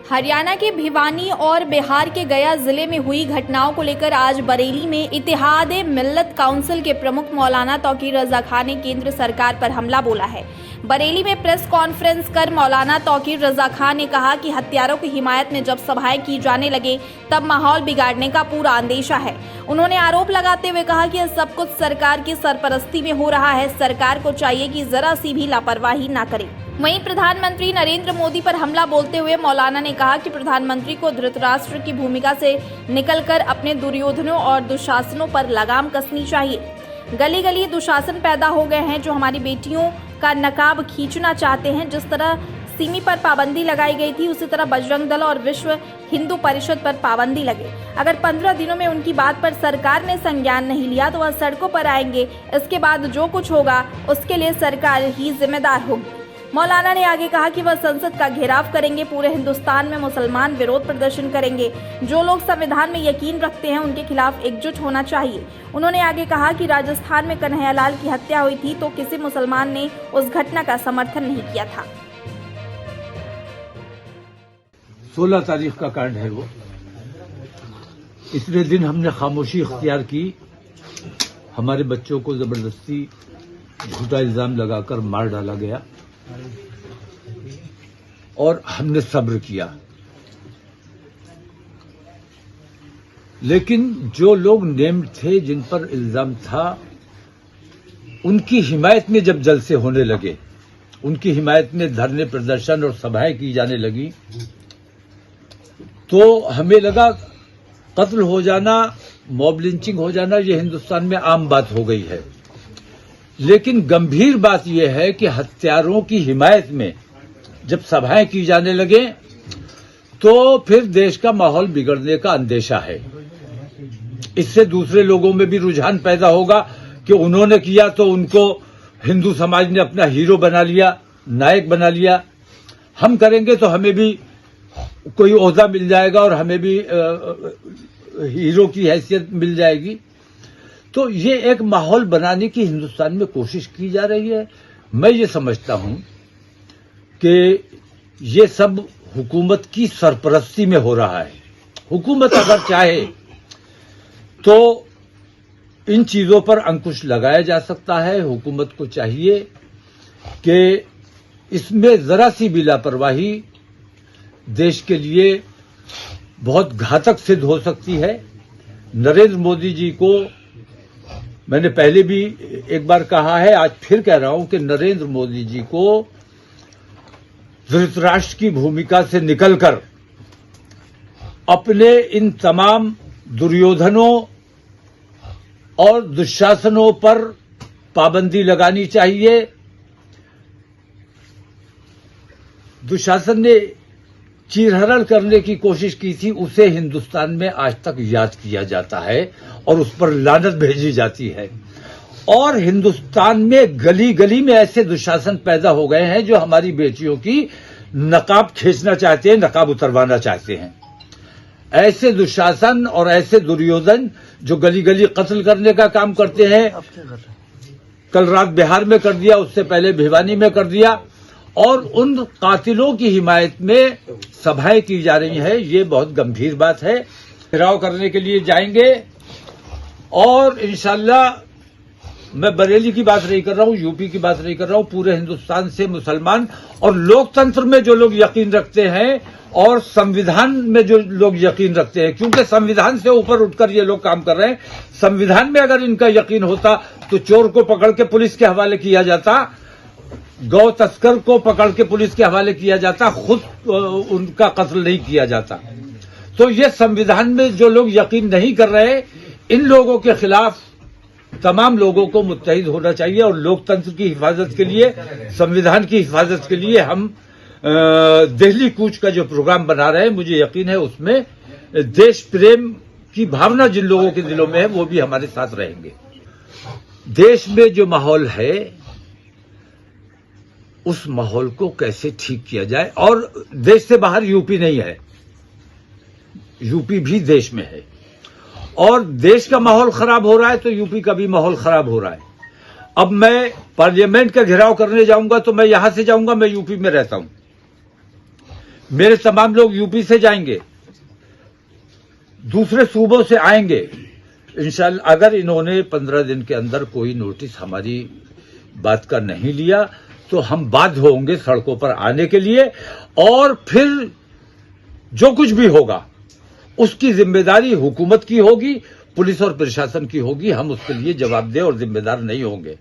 हरियाणा के भिवानी और बिहार के गया जिले में हुई घटनाओं को लेकर आज बरेली में इत्तेहाद मिल्लत काउंसिल के प्रमुख मौलाना तौकीर रजा खान ने केंद्र सरकार पर हमला बोला है। बरेली में प्रेस कॉन्फ्रेंस कर मौलाना तौकीर रजा खान ने कहा कि हत्यारों की हिमायत में जब सभाएं की जाने लगे तब माहौल बिगाड़ने का पूरा अंदेशा है। उन्होंने आरोप लगाते हुए कहा कि यह सब कुछ सरकार की सरपरस्ती में हो रहा है। सरकार को चाहिए कि जरा सी भी लापरवाही ना करे। वहीं प्रधानमंत्री नरेंद्र मोदी पर हमला बोलते हुए मौलाना ने कहा कि प्रधानमंत्री को धृतराष्ट्र की भूमिका से निकलकर अपने दुर्योधनों और दुशासनों पर लगाम कसनी चाहिए। गली गली दुशासन पैदा हो गए हैं जो हमारी बेटियों का नकाब खींचना चाहते हैं। जिस तरह सिमी पर पाबंदी लगाई गई थी उसी तरह बजरंग दल और विश्व हिंदू परिषद पर पाबंदी लगे। अगर 15 दिनों में उनकी बात पर सरकार ने संज्ञान नहीं लिया तो वह सड़कों पर आएंगे। इसके बाद जो कुछ होगा उसके लिए सरकार ही जिम्मेदार होगी। मौलाना ने आगे कहा कि वह संसद का घेराव करेंगे। पूरे हिंदुस्तान में मुसलमान विरोध प्रदर्शन करेंगे। जो लोग संविधान में यकीन रखते हैं उनके खिलाफ एकजुट होना चाहिए। उन्होंने आगे कहा कि राजस्थान में कन्हैयालाल की हत्या हुई थी तो किसी मुसलमान ने उस घटना का समर्थन नहीं किया था। 16 तारीख का कांड है वो। इतने दिन हमने खामोशी इख्तियार की। हमारे बच्चों को जबरदस्ती झूठा इल्जाम लगाकर मार डाला गया और हमने सब्र किया। लेकिन जो लोग नेम्ड थे, जिन पर इल्जाम था, उनकी हिमायत में जब जलसे होने लगे, उनकी हिमायत में धरने प्रदर्शन और सभाएं की जाने लगी, तो हमें लगा कत्ल हो जाना, मॉब लिंचिंग हो जाना ये हिंदुस्तान में आम बात हो गई है। लेकिन गंभीर बात यह है कि हत्यारों की हिमायत में जब सभाएं की जाने लगे तो फिर देश का माहौल बिगड़ने का अंदेशा है। इससे दूसरे लोगों में भी रुझान पैदा होगा कि उन्होंने किया तो उनको हिंदू समाज ने अपना हीरो बना लिया, नायक बना लिया। हम करेंगे तो हमें भी कोई ओहदा मिल जाएगा और हमें भी हीरो की हैसियत मिल जाएगी। तो ये एक माहौल बनाने की हिंदुस्तान में कोशिश की जा रही है। मैं ये समझता हूं कि ये सब हुकूमत की सरपरस्ती में हो रहा है। हुकूमत अगर चाहे तो इन चीजों पर अंकुश लगाया जा सकता है। हुकूमत को चाहिए कि इसमें जरा सी भी लापरवाही देश के लिए बहुत घातक सिद्ध हो सकती है। नरेंद्र मोदी जी को मैंने पहले भी एक बार कहा है, आज फिर कह रहा हूं कि नरेंद्र मोदी जी को धृतराष्ट्र की भूमिका से निकलकर अपने इन तमाम दुर्योधनों और दुशासनों पर पाबंदी लगानी चाहिए। दुशासन ने चीरहरण करने की कोशिश की थी, उसे हिंदुस्तान में आज तक याद किया जाता है और उस पर लानत भेजी जाती है। और हिंदुस्तान में गली गली में ऐसे दुशासन पैदा हो गए हैं जो हमारी बेटियों की नकाब खींचना चाहते हैं, नकाब उतरवाना चाहते हैं। ऐसे दुशासन और ऐसे दुर्योधन जो गली गली कत्ल करने का काम करते हैं, कल रात बिहार में कर दिया, उससे पहले भिवानी में कर दिया, और उन कातिलों की हिमायत में सभाएं की जा रही हैं। ये बहुत गंभीर बात है। घेराव करने के लिए जाएंगे और इंशाल्लाह, मैं बरेली की बात नहीं कर रहा हूं, यूपी की बात नहीं कर रहा हूं, पूरे हिंदुस्तान से मुसलमान और लोकतंत्र में जो लोग यकीन रखते हैं और संविधान में जो लोग यकीन रखते हैं, क्योंकि संविधान से ऊपर उठकर ये लोग काम कर रहे हैं। संविधान में अगर इनका यकीन होता तो चोर को पकड़ के पुलिस के हवाले किया जाता, गौ तस्कर को पकड़ के पुलिस के हवाले किया जाता, खुद उनका कत्ल नहीं किया जाता। तो ये संविधान में जो लोग यकीन नहीं कर रहे, इन लोगों के खिलाफ तमाम लोगों को मुत्तहिद होना चाहिए। और लोकतंत्र की हिफाजत के लिए, संविधान की हिफाजत के लिए हम दिल्ली कूच का जो प्रोग्राम बना रहे हैं, मुझे यकीन है उसमें देश प्रेम की भावना जिन लोगों के दिलों में है वो भी हमारे साथ रहेंगे। देश में जो माहौल है उस माहौल को कैसे ठीक किया जाए। और देश से बाहर यूपी नहीं है, यूपी भी देश में है। और देश का माहौल खराब हो रहा है तो यूपी का भी माहौल खराब हो रहा है। अब मैं पार्लियामेंट का घेराव करने जाऊंगा तो मैं यहां से जाऊंगा, मैं यूपी में रहता हूं। मेरे तमाम लोग यूपी से जाएंगे, दूसरे सूबों से आएंगे। इंशाल्लाह अगर इन्होंने 15 दिन के अंदर कोई नोटिस हमारी बात का नहीं लिया तो हम बाध्य होंगे सड़कों पर आने के लिए, और फिर जो कुछ भी होगा उसकी जिम्मेदारी हुकूमत की होगी, पुलिस और प्रशासन की होगी। हम उसके लिए जवाबदेह और जिम्मेदार नहीं होंगे।